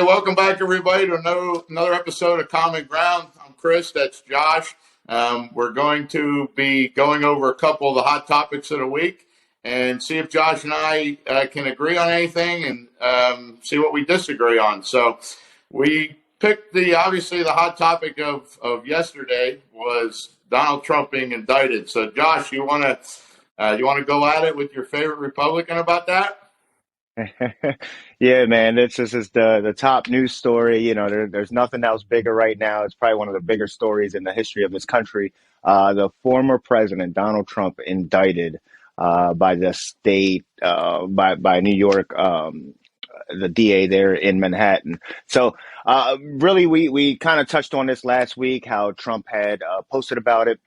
Hey, welcome back, everybody, to another episode of Common Ground. I'm Chris. That's Josh. We're going to be going over a couple of the hot topics of the week and see if Josh and I can agree on anything and see what we disagree on. So we picked obviously the hot topic of yesterday was Donald Trump being indicted. So Josh, you want to go at it with your favorite Republican about that? Yeah, man, this is the top news story. There's nothing else bigger right now. It's probably one of the bigger stories in the history of this country. The former president, Donald Trump, indicted by the state, by New York, the DA there in Manhattan. So, really, we kind of touched on this last week, how Trump had posted about it,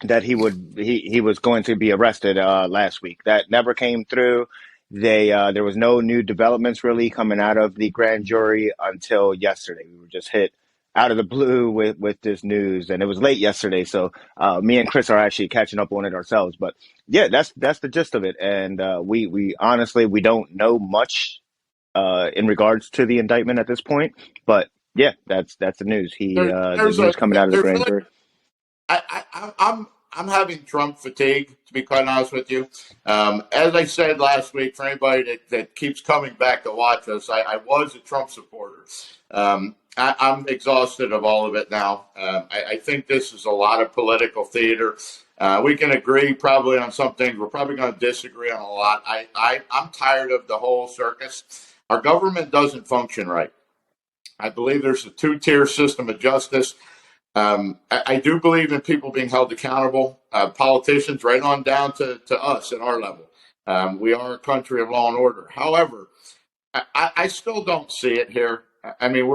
that he was going to be arrested last week. That never came through. There was no new developments really coming out of the grand jury until yesterday. We were just hit out of the blue with this news, and it was late yesterday. So me and Chris are actually catching up on it ourselves. But yeah, that's the gist of it. And we honestly we don't know much in regards to the indictment at this point. But yeah, that's the news. The There's news coming out of the there's grand really jury. I'm having Trump fatigue, to be quite honest with you. As I said last week, for anybody that keeps coming back to watch us, I was a Trump supporter. I'm exhausted of all of it now. I think this is a lot of political theater. We can agree probably on some things. We're probably going to disagree on a lot. I'm tired of the whole circus. Our government doesn't function right. I believe there's a two-tier system of justice. I do believe in people being held accountable, politicians right on down to us at our level. We are a country of law and order. However, I still don't see it here. I mean,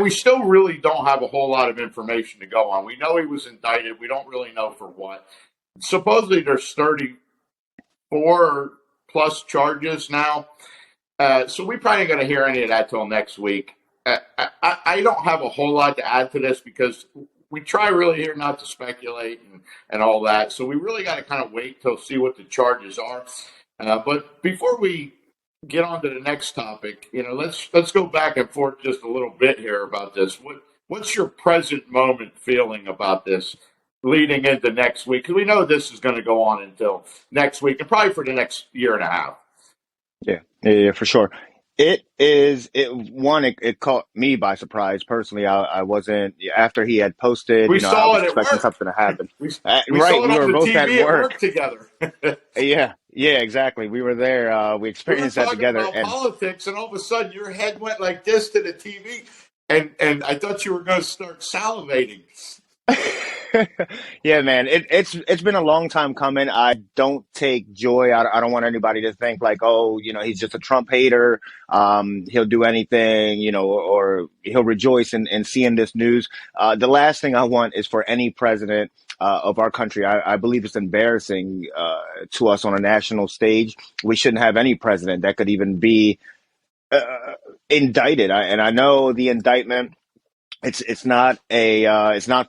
we still really don't have a whole lot of information to go on. We know he was indicted. We don't really know for what. Supposedly there's 34 plus charges now. So we probably ain't going to hear any of that till next week. I don't have a whole lot to add to this because we try really here not to speculate and all that. So we really got to kind of wait till see what the charges are. But before we get on to the next topic, let's go back and forth just a little bit here about this. What's your present moment feeling about this leading into next week? Because we know this is going to go on until next week and probably for the next year and a half. Yeah, for sure. It caught me by surprise personally. I wasn't after he had posted, We I saw was it at expecting work. something to happen. We Right, saw it we on were the both at TV at work. work together. Yeah, exactly. We were there. We We were experienced that talking together, about and politics, and all of a sudden your head went like this to the TV, and I thought you were going to start salivating. yeah, man, it's been a long time coming. I don't take joy. I don't want anybody to think like, oh, he's just a Trump hater. He'll do anything, or he'll rejoice in seeing this news. The last thing I want is for any president of our country. I believe it's embarrassing to us on a national stage. We shouldn't have any president that could even be indicted. And I know the indictment. It's not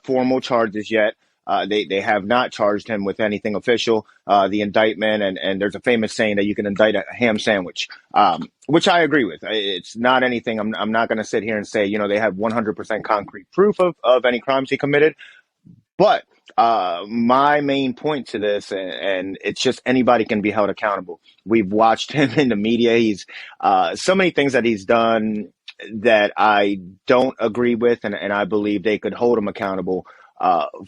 formal charges yet. They have not charged him with anything official. The indictment, and there's a famous saying that you can indict a ham sandwich, which I agree with. It's not anything. I'm not going to sit here and say they have 100% concrete proof of any crimes he committed. But my main point to this, and it's just anybody can be held accountable. We've watched him in the media. He's so many things that he's done that I don't agree with, and I believe they could hold him accountable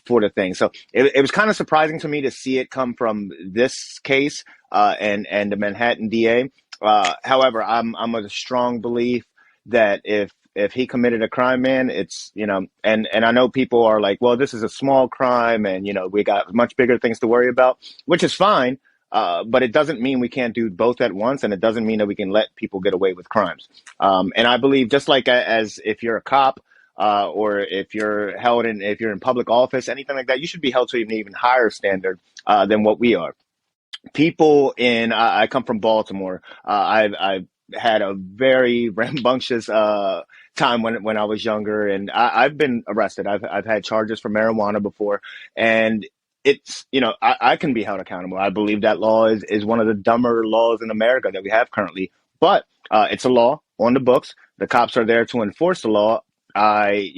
for the thing. So it was kind of surprising to me to see it come from this case and the Manhattan DA. However, I'm of a strong belief that if he committed a crime, man, it's and I know people are like, well, this is a small crime, and we got much bigger things to worry about, which is fine. But it doesn't mean we can't do both at once, and it doesn't mean that we can let people get away with crimes. And I believe just like as if you're a cop, or if you're in public office, anything like that, you should be held to an even higher standard than what we are. I come from Baltimore. I've had a very rambunctious time when I was younger, and I've been arrested. I've had charges for marijuana before, and it's I can be held accountable. I believe that law is one of the dumber laws in America that we have currently. But it's a law on the books. The cops are there to enforce the law. I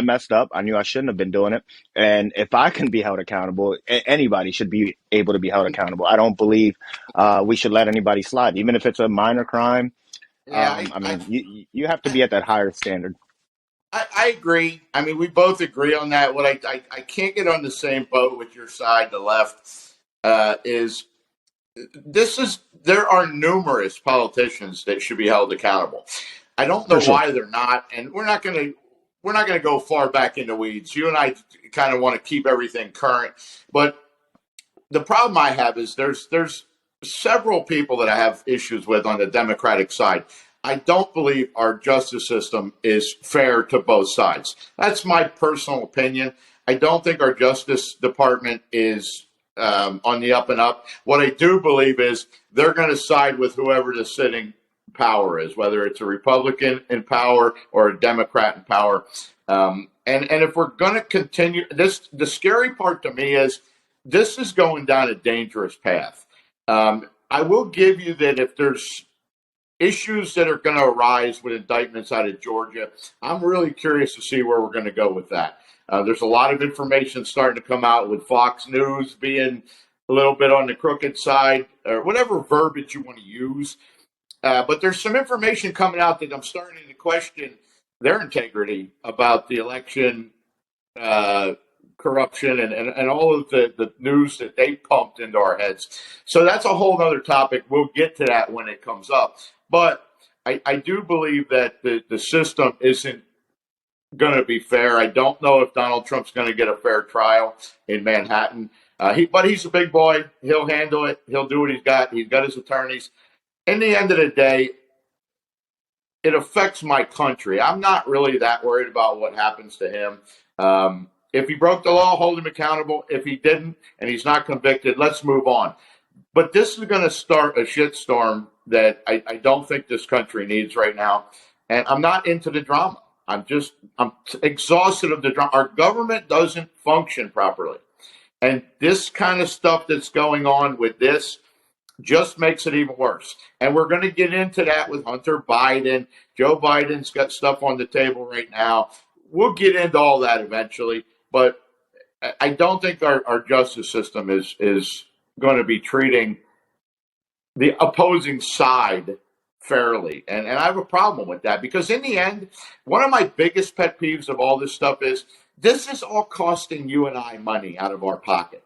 messed up. I knew I shouldn't have been doing it. And if I can be held accountable, anybody should be able to be held accountable. I don't believe we should let anybody slide, even if it's a minor crime. Yeah, I mean, you have to be at that higher standard. I agree. I mean, we both agree on that. What I can't get on the same boat with your side, the left, is there are numerous politicians that should be held accountable. I don't For know sure. why they're not, and we're not gonna go far back in the weeds. You and I kind of want to keep everything current, but the problem I have is there's several people that I have issues with on the Democratic side. I don't believe our justice system is fair to both sides. That's my personal opinion. I don't think our Justice Department is on the up and up. What I do believe is they're going to side with whoever the sitting power is, whether it's a Republican in power or a Democrat in power. And if we're going to continue this, the scary part to me is this is going down a dangerous path. I will give you that if there's issues that are going to arise with indictments out of Georgia, I'm really curious to see where we're going to go with that. There's a lot of information starting to come out with Fox News being a little bit on the crooked side, or whatever verbiage you want to use. But there's some information coming out that I'm starting to question their integrity about the election corruption and all of the news that they pumped into our heads. So that's a whole other topic. We'll get to that when it comes up. But I do believe that the system isn't going to be fair. I don't know if Donald Trump's going to get a fair trial in Manhattan. But he's a big boy. He'll handle it. He'll do what he's got. He's got his attorneys. In the end of the day, it affects my country. I'm not really that worried about what happens to him. If he broke the law, hold him accountable. If he didn't and he's not convicted, let's move on. But this is going to start a shitstorm that I don't think this country needs right now. And I'm not into the drama. I'm exhausted of the drama. Our government doesn't function properly. And this kind of stuff that's going on with this just makes it even worse. And we're going to get into that with Hunter Biden. Joe Biden's got stuff on the table right now. We'll get into all that eventually. But I don't think our justice system is going to be treating the opposing side fairly. And I have a problem with that because in the end, one of my biggest pet peeves of all this stuff is this is all costing you and I money out of our pocket.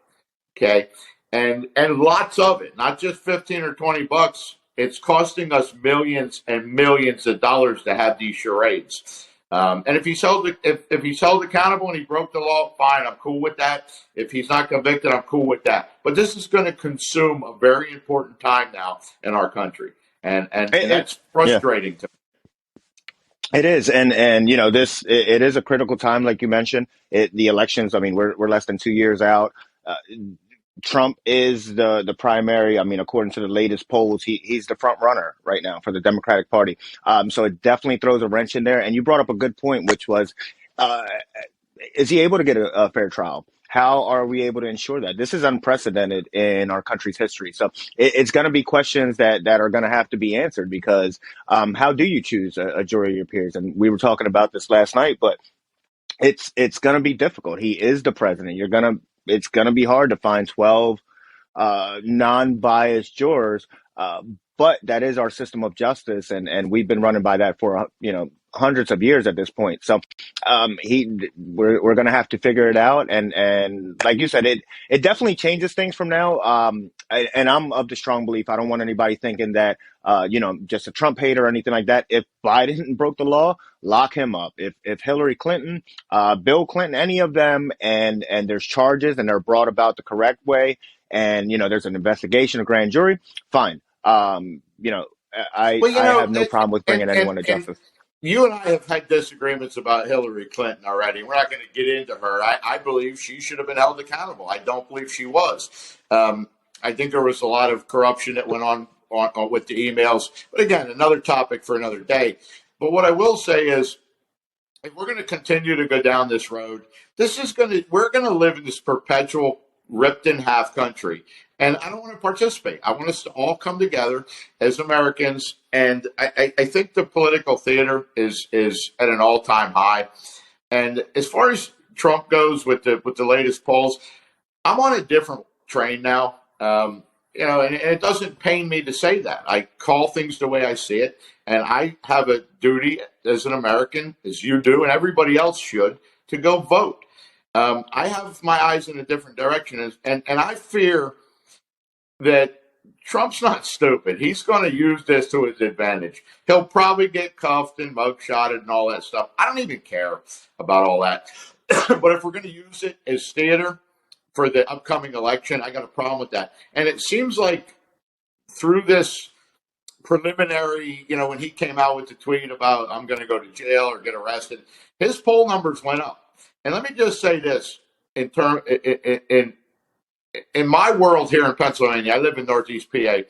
Okay. And lots of it, not just 15 or 20 bucks. It's costing us millions and millions of dollars to have these charades. And if he's held accountable and he broke the law, fine, I'm cool with that. If he's not convicted, I'm cool with that. But this is going to consume a very important time now in our country, and that's Yeah. frustrating to me. It is, and it is a critical time, like you mentioned. The elections. I mean, we're less than 2 years out. Trump is the primary. I mean, according to the latest polls, he's the front runner right now for the Democratic Party. So it definitely throws a wrench in there. And you brought up a good point, which was, uh, is he able to get a fair trial? How are we able to ensure that? This is unprecedented in our country's history. So it's going to be questions that are going to have to be answered because how do you choose a jury of your peers? And we were talking about this last night, but it's going to be difficult. He is the president. It's going to be hard to find 12 non-biased jurors, but that is our system of justice, and we've been running by that for hundreds of years at this point. So we're going to have to figure it out, and like you said, it definitely changes things from now. And I'm of the strong belief I don't want anybody thinking that just a Trump hater or anything like that. If Biden broke the law, lock him up. If Hillary Clinton, Bill Clinton, any of them, and there's charges and they're brought about the correct way, and there's an investigation, a grand jury, fine. I Well, have no problem with bringing anyone to and justice. you and I have had disagreements about Hillary Clinton already. We're not going to get into her. I believe she should have been held accountable. I don't believe she was. I think there was a lot of corruption that went on with the emails. But again, another topic for another day. But what I will say is, if we're going to continue to go down this road, we're going to live in this perpetual ripped in half country. And I don't want to participate. I want us to all come together as Americans. And I think the political theater is at an all-time high. And as far as Trump goes with the latest polls, I'm on a different train now. And it doesn't pain me to say that. I call things the way I see it, and I have a duty as an American, as you do, and everybody else should, to go vote. I have my eyes in a different direction, and I fear that Trump's not stupid. He's going to use this to his advantage. He'll probably get cuffed and mugshotted and all that stuff. I don't even care about all that. But if we're going to use it as theater for the upcoming election, I got a problem with that. And it seems like through this preliminary, when he came out with the tweet about I'm going to go to jail or get arrested, his poll numbers went up. And let me just say this in my world here in Pennsylvania, I live in Northeast PA.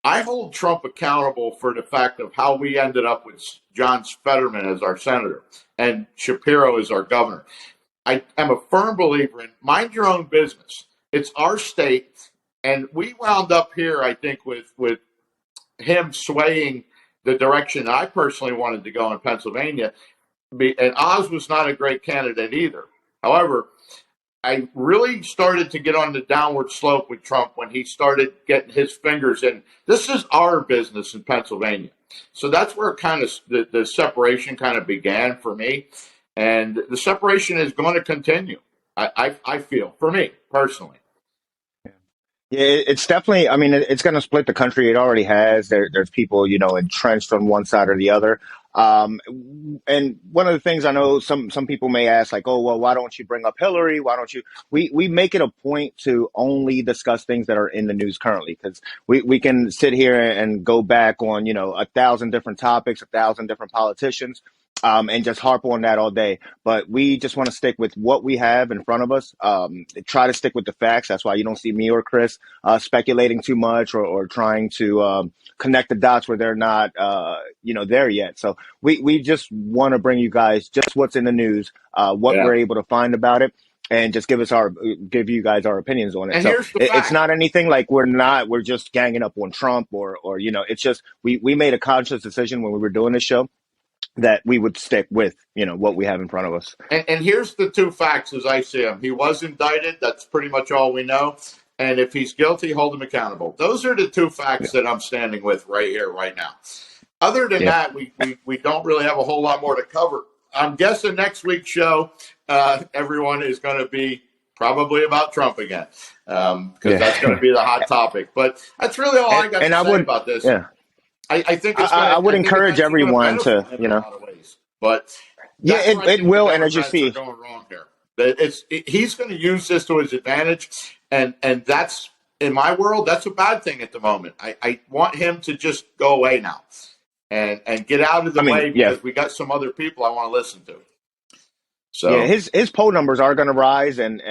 I hold Trump accountable for the fact of how we ended up with John Fetterman as our senator and Shapiro as our governor. I am a firm believer in mind your own business. It's our state, and we wound up here, I think, with him swaying the direction I personally wanted to go in Pennsylvania. And Oz was not a great candidate either. However, I really started to get on the downward slope with Trump when he started getting his fingers in. This is our business in Pennsylvania. So that's where kind of the separation kind of began for me. And the separation is going to continue, I feel, for me personally. Yeah, it's definitely. I mean, it's going to split the country. It already has. There's people, entrenched on one side or the other. And one of the things I know some people may ask, like, oh, well, why don't you bring up Hillary? Why don't you? We make it a point to only discuss things that are in the news currently, because we can sit here and go back on, 1,000 different topics, 1,000 different politicians. And just harp on that all day. But we just want to stick with what we have in front of us. Try to stick with the facts. That's why you don't see me or Chris speculating too much or trying to connect the dots where they're not, there yet. So we just want to bring you guys just what's in the news, what we're able to find about it, and just give you guys our opinions on it. And so here's the fact. It's not anything like we're just ganging up on Trump or it's just we made a conscious decision when we were doing this show that we would stick with, what we have in front of us. And here's the two facts as I see them. He was indicted. That's pretty much all we know. And if he's guilty, hold him accountable. Those are the two facts that I'm standing with right here, right now. Other than that, we don't really have a whole lot more to cover. I'm guessing next week's show, everyone is going to be probably about Trump again, because that's going to be the hot topic. But that's really all I got to say about this. Yeah. I think I would encourage everyone to, in a lot of ways. But it will, and as you see, going wrong here. He's going to use this to his advantage, and that's, in my world, that's a bad thing at the moment. I want him to just go away now and get out of the way, because we got some other people I want to listen to. So his poll numbers are going to rise, and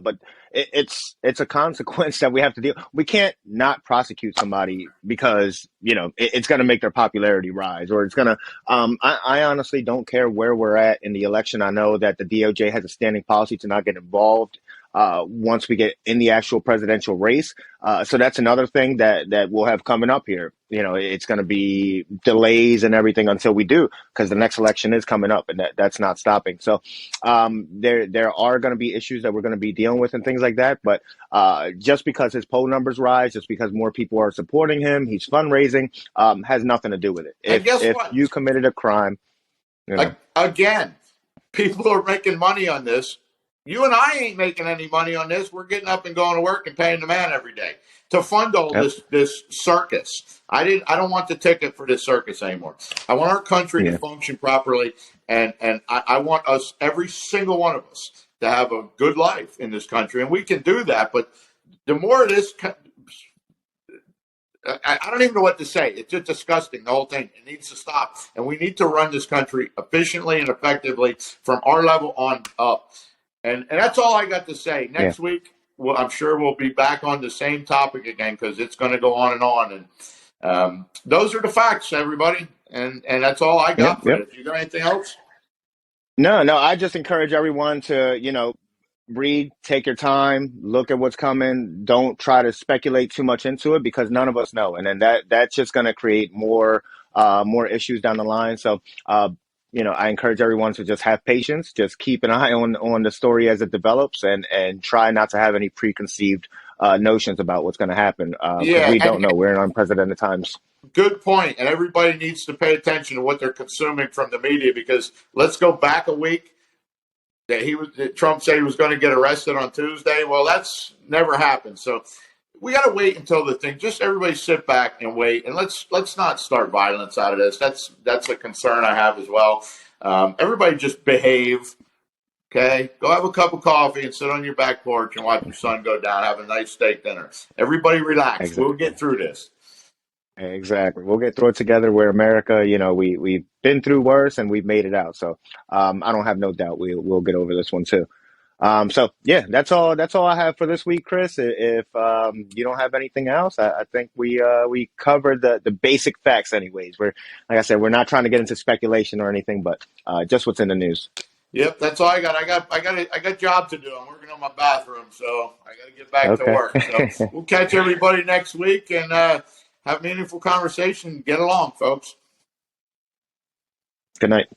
but it's a consequence that we have to deal. We can't not prosecute somebody because it's going to make their popularity rise, or it's going to. I honestly don't care where we're at in the election. I know that the DOJ has a standing policy to not get involved once we get in the actual presidential race. So that's another thing that we'll have coming up here. It's going to be delays and everything until we do, because the next election is coming up, and that's not stopping. So there are going to be issues that we're going to be dealing with and things like that. But just because his poll numbers rise, just because more people are supporting him, he's fundraising, has nothing to do with it. If you committed a crime, again, people are making money on this. You and I ain't making any money on this. We're getting up and going to work and paying the man every day to fund all this circus. I don't want the ticket for this circus anymore. I want our country to function properly, and I want us, every single one of us, to have a good life in this country, and we can do that. But the more of this, I don't even know what to say. It's just disgusting, the whole thing. It needs to stop, and we need to run this country efficiently and effectively from our level on up. And that's all I got to say. Next week, I'm sure we'll be back on the same topic again, because it's going to go on and on. And those are the facts, everybody. And that's all I got for it. You got anything else? No. I just encourage everyone to, read, take your time, look at what's coming. Don't try to speculate too much into it because none of us know, and then that's just going to create more issues down the line. So, I encourage everyone to just have patience, just keep an eye on the story as it develops, and try not to have any preconceived notions about what's going to happen because Yeah, we don't and know. We're in unprecedented times. good point. And everybody needs to pay attention to what they're consuming from the media because let's go back a week. That Trump said he was going to get arrested on Tuesday. Well, that's never happened. So we got to wait until the thing. Just everybody sit back and wait, and let's not start violence out of this. That's a concern I have as well. Everybody just behave. Okay, go have a cup of coffee and sit on your back porch and watch your sun go down. Have a nice steak dinner. Everybody relax. We'll Exactly. get through this. Exactly. We'll get through it together. We're America. We've been through worse and we've made it out. So I don't have no doubt we'll get over this one too. So yeah, that's all I have for this week, Chris. If you don't have anything else, I think we covered the basic facts. Anyways, like I said, we're not trying to get into speculation or anything, but just what's in the news. Yep, that's all I got. I got job to do. I'm working on my bathroom, so I got to get back to Okay. work. So we'll catch everybody next week and have a meaningful conversation. Get along, folks. Good night.